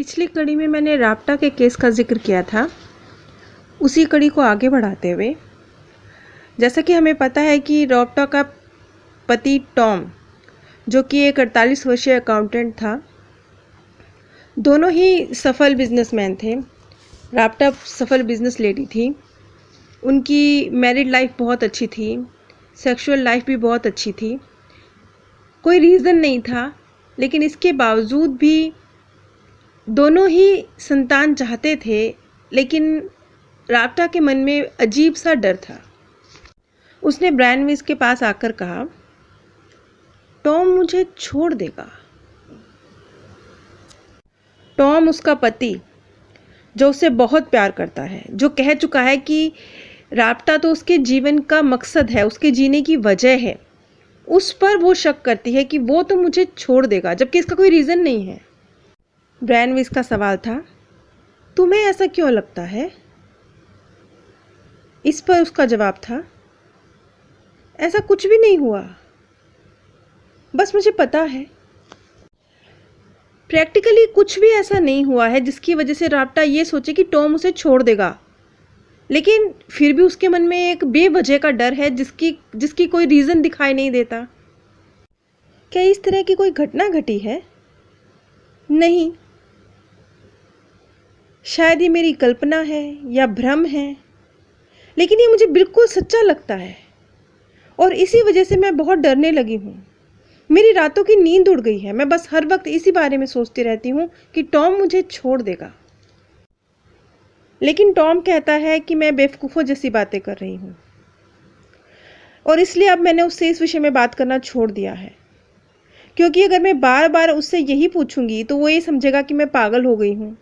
पिछली कड़ी में मैंने राप्टा के केस का जिक्र किया था। उसी कड़ी को आगे बढ़ाते हुए, जैसा कि हमें पता है कि राप्टा का पति टॉम, जो कि एक 48 वर्षीय अकाउंटेंट था, दोनों ही सफल बिजनेसमैन थे। राप्टा सफल बिजनेस लेडी थी। उनकी मैरिड लाइफ बहुत अच्छी थी, सेक्सुअल लाइफ भी बहुत अच्छी थी। कोई रीज़न नहीं था, लेकिन इसके बावजूद भी दोनों ही संतान चाहते थे। लेकिन राप्टा के मन में अजीब सा डर था। उसने ब्रायन वीस के पास आकर कहा, टॉम मुझे छोड़ देगा। टॉम उसका पति, जो उसे बहुत प्यार करता है, जो कह चुका है कि राप्टा तो उसके जीवन का मकसद है, उसके जीने की वजह है, उस पर वो शक करती है कि वो तो मुझे छोड़ देगा, जबकि इसका कोई रीज़न नहीं है। ब्रायन वीस का सवाल था, तुम्हें ऐसा क्यों लगता है? इस पर उसका जवाब था, ऐसा कुछ भी नहीं हुआ, बस मुझे पता है। प्रैक्टिकली कुछ भी ऐसा नहीं हुआ है जिसकी वजह से राप्टा ये सोचे कि टॉम उसे छोड़ देगा, लेकिन फिर भी उसके मन में एक बेवजह का डर है जिसकी कोई रीज़न दिखाई नहीं देता। क्या इस तरह की कोई घटना घटी है? नहीं। शायद ये मेरी कल्पना है या भ्रम है, लेकिन ये मुझे बिल्कुल सच्चा लगता है और इसी वजह से मैं बहुत डरने लगी हूँ। मेरी रातों की नींद उड़ गई है। मैं बस हर वक्त इसी बारे में सोचती रहती हूँ कि टॉम मुझे छोड़ देगा। लेकिन टॉम कहता है कि मैं बेवकूफ़ों जैसी बातें कर रही हूँ, और इसलिए अब मैंने उससे इस विषय में बात करना छोड़ दिया है, क्योंकि अगर मैं बार बार उससे यही पूछूंगी तो वो ये समझेगा कि मैं पागल हो गई हूँ,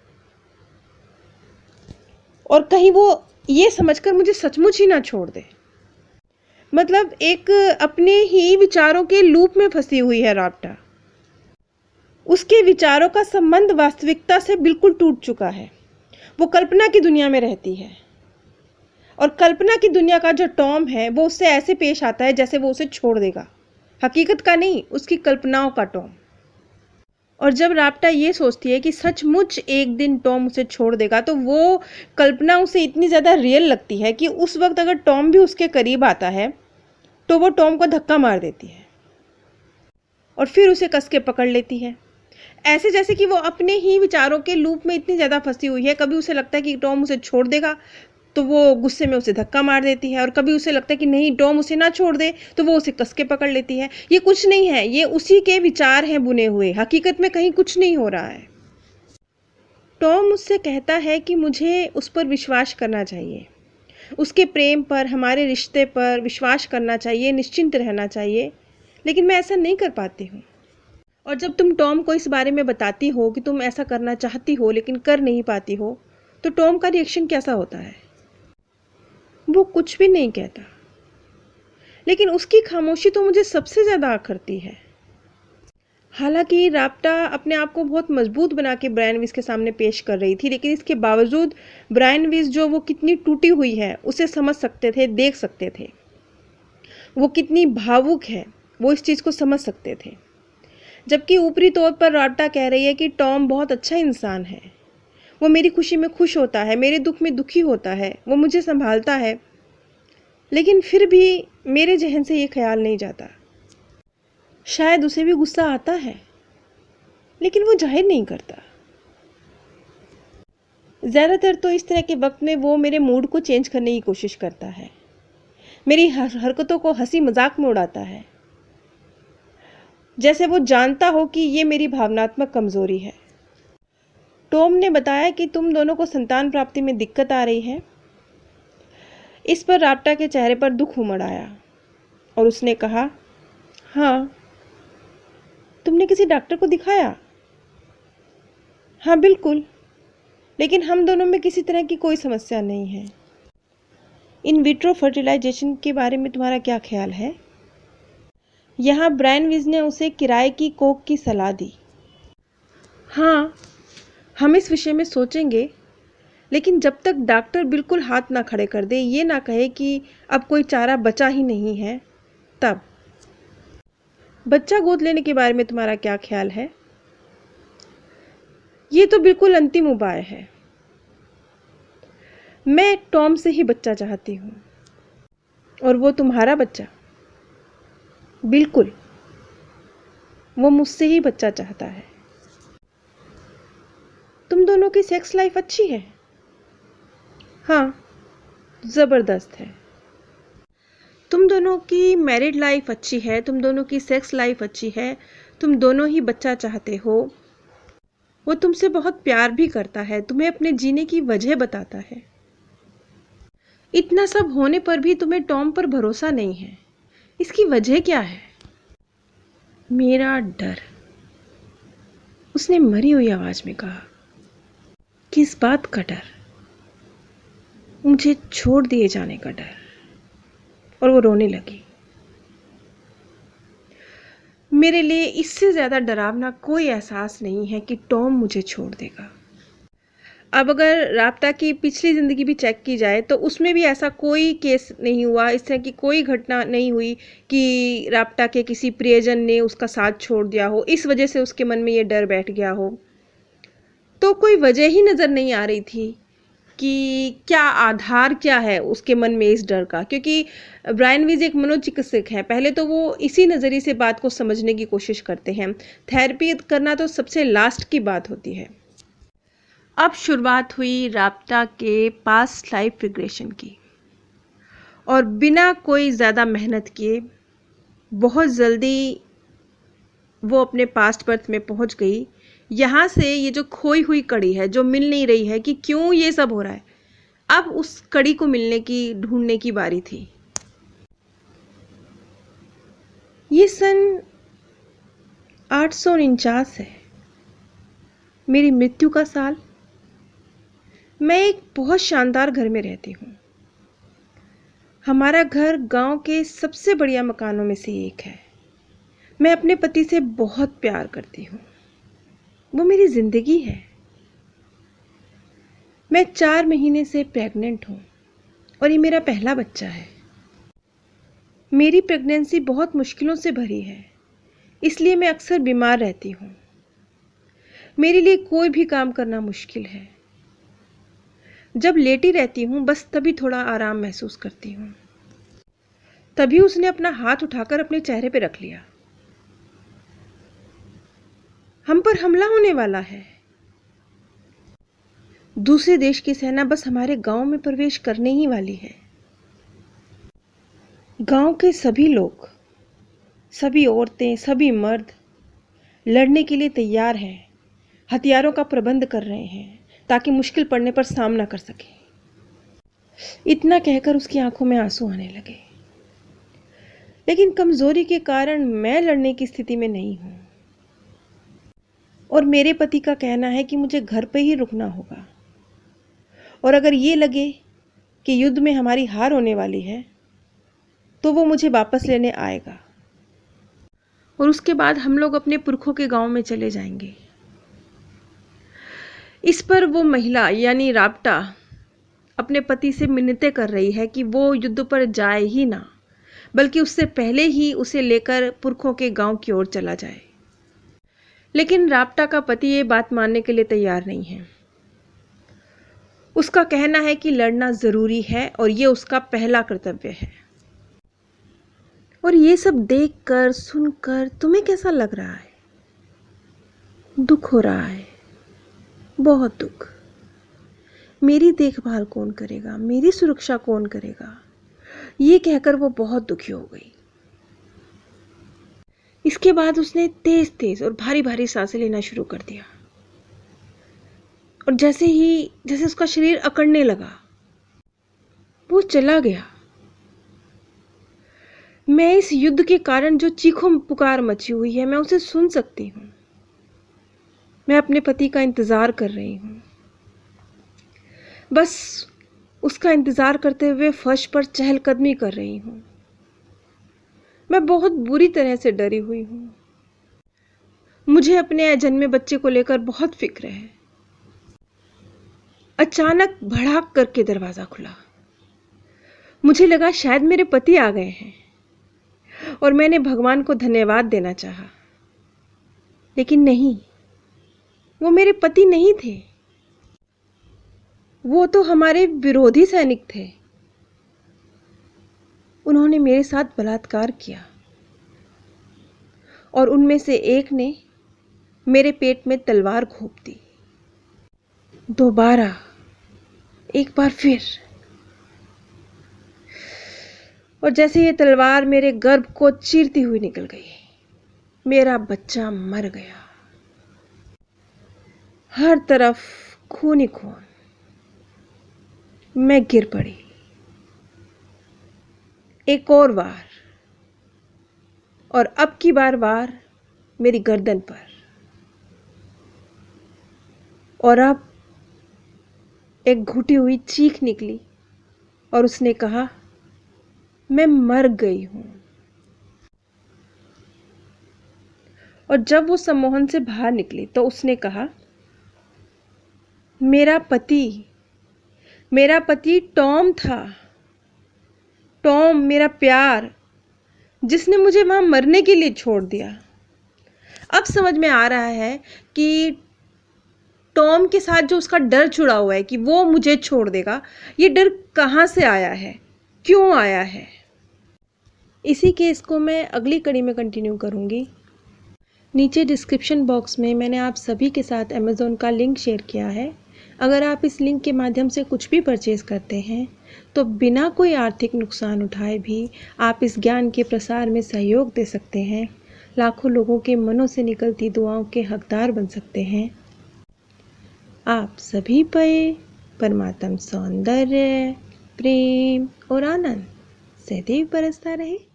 और कहीं वो ये समझकर मुझे सचमुच ही ना छोड़ दे। मतलब एक अपने ही विचारों के लूप में फंसी हुई है राप्टा। उसके विचारों का संबंध वास्तविकता से बिल्कुल टूट चुका है। वो कल्पना की दुनिया में रहती है, और कल्पना की दुनिया का जो टॉम है वो उससे ऐसे पेश आता है जैसे वो उसे छोड़ देगा। हकीकत का नहीं, उसकी कल्पनाओं का टॉम। और जब राप्टा ये सोचती है कि सचमुच एक दिन टॉम उसे छोड़ देगा, तो वो कल्पना उसे इतनी ज़्यादा रियल लगती है कि उस वक्त अगर टॉम भी उसके करीब आता है तो वो टॉम को धक्का मार देती है और फिर उसे कस के पकड़ लेती है, ऐसे जैसे कि वो अपने ही विचारों के लूप में इतनी ज़्यादा फंसी हुई है। कभी उसे लगता है कि टॉम उसे छोड़ देगा तो वो गुस्से में उसे धक्का मार देती है, और कभी उसे लगता है कि नहीं, टॉम उसे ना छोड़ दे, तो वो उसे कस के पकड़ लेती है। ये कुछ नहीं है, ये उसी के विचार हैं बुने हुए। हकीकत में कहीं कुछ नहीं हो रहा है। टॉम मुझसे कहता है कि मुझे उस पर विश्वास करना चाहिए, उसके प्रेम पर, हमारे रिश्ते पर विश्वास करना चाहिए, निश्चिंत रहना चाहिए, लेकिन मैं ऐसा नहीं कर पाती हूँ। और जब तुम टॉम को इस बारे में बताती हो कि तुम ऐसा करना चाहती हो लेकिन कर नहीं पाती हो, तो टॉम का रिएक्शन कैसा होता है? वो कुछ भी नहीं कहता, लेकिन उसकी खामोशी तो मुझे सबसे ज़्यादा आखरती है। हालांकि राप्टा अपने आप को बहुत मजबूत बना के ब्रायन वीस के सामने पेश कर रही थी, लेकिन इसके बावजूद ब्रायन वीस जो वो कितनी टूटी हुई है उसे समझ सकते थे, देख सकते थे। वो कितनी भावुक है वो इस चीज़ को समझ सकते थे। जबकि ऊपरी तौर पर राप्टा कह रही है कि टॉम बहुत अच्छा इंसान है, वो मेरी खुशी में खुश होता है, मेरे दुख में दुखी होता है, वो मुझे संभालता है, लेकिन फिर भी मेरे जहन से ये ख्याल नहीं जाता। शायद उसे भी गुस्सा आता है, लेकिन वो जाहिर नहीं करता। ज़्यादातर तो इस तरह के वक्त में वो मेरे मूड को चेंज करने की कोशिश करता है, मेरी हरकतों को हंसी मजाक में उड़ाता है, जैसे वो जानता हो कि ये मेरी भावनात्मक कमज़ोरी है। टॉम ने बताया कि तुम दोनों को संतान प्राप्ति में दिक्कत आ रही है। इस पर राप्टा के चेहरे पर दुख उमड़ आया और उसने कहा, हाँ। तुमने किसी डॉक्टर को दिखाया? हाँ बिल्कुल, लेकिन हम दोनों में किसी तरह की कोई समस्या नहीं है। इन विट्रो फर्टिलाइजेशन के बारे में तुम्हारा क्या ख्याल है? यहाँ ब्रायन वीस ने उसे किराए की कोख की सलाह दी। हाँ, हम इस विषय में सोचेंगे, लेकिन जब तक डॉक्टर बिल्कुल हाथ ना खड़े कर दे, ये ना कहे कि अब कोई चारा बचा ही नहीं है, तब। बच्चा गोद लेने के बारे में तुम्हारा क्या ख्याल है? ये तो बिल्कुल अंतिम उपाय है। मैं टॉम से ही बच्चा चाहती हूँ। और वो तुम्हारा बच्चा? बिल्कुल, वो मुझसे ही बच्चा चाहता है। तुम दोनों की सेक्स लाइफ अच्छी है? हाँ, ज़बरदस्त है। तुम दोनों की मैरिड लाइफ अच्छी है, तुम दोनों की सेक्स लाइफ अच्छी है, तुम दोनों ही बच्चा चाहते हो। वो तुमसे बहुत प्यार भी करता है, तुम्हें अपने जीने की वजह बताता है। इतना सब होने पर भी तुम्हें टॉम पर भरोसा नहीं है। इसकी वजह क्या है? मेरा डर, उसने मरी हुई आवाज में कहा। किस बात का डर? मुझे छोड़ दिए जाने का डर। और वो रोने लगी। मेरे लिए इससे ज़्यादा डरावना कोई एहसास नहीं है कि टॉम मुझे छोड़ देगा। अब अगर राब्ता की पिछली ज़िंदगी भी चेक की जाए तो उसमें भी ऐसा कोई केस नहीं हुआ, इस तरह की कोई घटना नहीं हुई कि राब्ता के किसी प्रियजन ने उसका साथ छोड़ दिया हो, इस वजह से उसके मन में ये डर बैठ गया हो। तो कोई वजह ही नज़र नहीं आ रही थी कि क्या आधार क्या है उसके मन में इस डर का। क्योंकि ब्रायन वीज एक मनोचिकित्सक हैं, पहले तो वो इसी नज़रिए से बात को समझने की कोशिश करते हैं। थेरेपी करना तो सबसे लास्ट की बात होती है। अब शुरुआत हुई राब्ता के पास्ट लाइफ रिग्रेशन की, और बिना कोई ज़्यादा मेहनत किए बहुत जल्दी वो अपने पास्ट बर्थ में पहुंच गई। यहाँ से ये जो खोई हुई कड़ी है, जो मिल नहीं रही है कि क्यों ये सब हो रहा है, अब उस कड़ी को मिलने की, ढूंढने की बारी थी। ये सन 849 है, मेरी मृत्यु का साल। मैं एक बहुत शानदार घर में रहती हूँ। हमारा घर गांव के सबसे बढ़िया मकानों में से एक है। मैं अपने पति से बहुत प्यार करती हूँ, वो मेरी जिंदगी है। मैं 4 महीने से प्रेग्नेंट हूँ और ये मेरा पहला बच्चा है। मेरी प्रेगनेंसी बहुत मुश्किलों से भरी है, इसलिए मैं अक्सर बीमार रहती हूँ। मेरे लिए कोई भी काम करना मुश्किल है। जब लेटी रहती हूँ बस तभी थोड़ा आराम महसूस करती हूँ। तभी उसने अपना हाथ उठाकर अपने चेहरे पे रख लिया। हम पर हमला होने वाला है। दूसरे देश की सेना बस हमारे गांव में प्रवेश करने ही वाली है। गांव के सभी लोग, सभी औरतें, सभी मर्द लड़ने के लिए तैयार हैं, हथियारों का प्रबंध कर रहे हैं ताकि मुश्किल पड़ने पर सामना कर सके। इतना कहकर उसकी आंखों में आंसू आने लगे। लेकिन कमजोरी के कारण मैं लड़ने की स्थिति में नहीं हूं, और मेरे पति का कहना है कि मुझे घर पे ही रुकना होगा, और अगर ये लगे कि युद्ध में हमारी हार होने वाली है तो वो मुझे वापस लेने आएगा, और उसके बाद हम लोग अपने पुरखों के गांव में चले जाएंगे। इस पर वो महिला यानी राब्ता अपने पति से मिन्नतें कर रही है कि वो युद्ध पर जाए ही ना, बल्कि उससे पहले ही उसे लेकर पुरखों के गांव की ओर चला जाए। लेकिन राब्ता का पति ये बात मानने के लिए तैयार नहीं है। उसका कहना है कि लड़ना जरूरी है और ये उसका पहला कर्तव्य है। और ये सब देखकर, सुनकर तुम्हें कैसा लग रहा है? दुख हो रहा है, बहुत दुख। मेरी देखभाल कौन करेगा, मेरी सुरक्षा कौन करेगा, ये कहकर वो बहुत दुखी हो गई। इसके बाद उसने तेज तेज और भारी भारी सांसें लेना शुरू कर दिया, और जैसे उसका शरीर अकड़ने लगा, वो चला गया। मैं इस युद्ध के कारण जो चीखों पुकार मची हुई है, मैं उसे सुन सकती हूँ। मैं अपने पति का इंतजार कर रही हूँ, बस उसका इंतजार करते हुए फर्श पर चहलकदमी कर रही हूँ। मैं बहुत बुरी तरह से डरी हुई हूँ। मुझे अपने अजन्मे बच्चे को लेकर बहुत फिक्र है। अचानक भड़ाक करके दरवाजा खुला। मुझे लगा शायद मेरे पति आ गए हैं, और मैंने भगवान को धन्यवाद देना चाहा, लेकिन नहीं, वो मेरे पति नहीं थे, वो तो हमारे विरोधी सैनिक थे। उन्होंने मेरे साथ बलात्कार किया और उनमें से एक ने मेरे पेट में तलवार घोंप दी। दोबारा, एक बार फिर, और जैसे ये तलवार मेरे गर्भ को चीरती हुई निकल गई, मेरा बच्चा मर गया। हर तरफ खून ही खून। मैं गिर पड़ी। एक और वार, और अब की बार वार मेरी गर्दन पर। और अब एक घुटी हुई चीख निकली और उसने कहा, मैं मर गई हूं। और जब वो सम्मोहन से बाहर निकली तो उसने कहा, मेरा पति टॉम था। टॉम, मेरा प्यार, जिसने मुझे वहां मरने के लिए छोड़ दिया। अब समझ में आ रहा है कि टॉम के साथ जो उसका डर जुड़ा हुआ है कि वो मुझे छोड़ देगा, ये डर कहां से आया है, क्यों आया है। इसी केस को मैं अगली कड़ी में कंटिन्यू करूंगी। नीचे डिस्क्रिप्शन बॉक्स में मैंने आप सभी के साथ अमेज़ॉन का लिंक शेयर किया है। अगर आप इस लिंक के माध्यम से कुछ भी परचेज़ करते हैं तो बिना कोई आर्थिक नुकसान उठाए भी आप इस ज्ञान के प्रसार में सहयोग दे सकते हैं। लाखों लोगों के मनों से निकलती दुआओं के हकदार बन सकते हैं। आप सभी पे परमात्म सौंदर्य, प्रेम और आनंद सदैव बरसता रहे।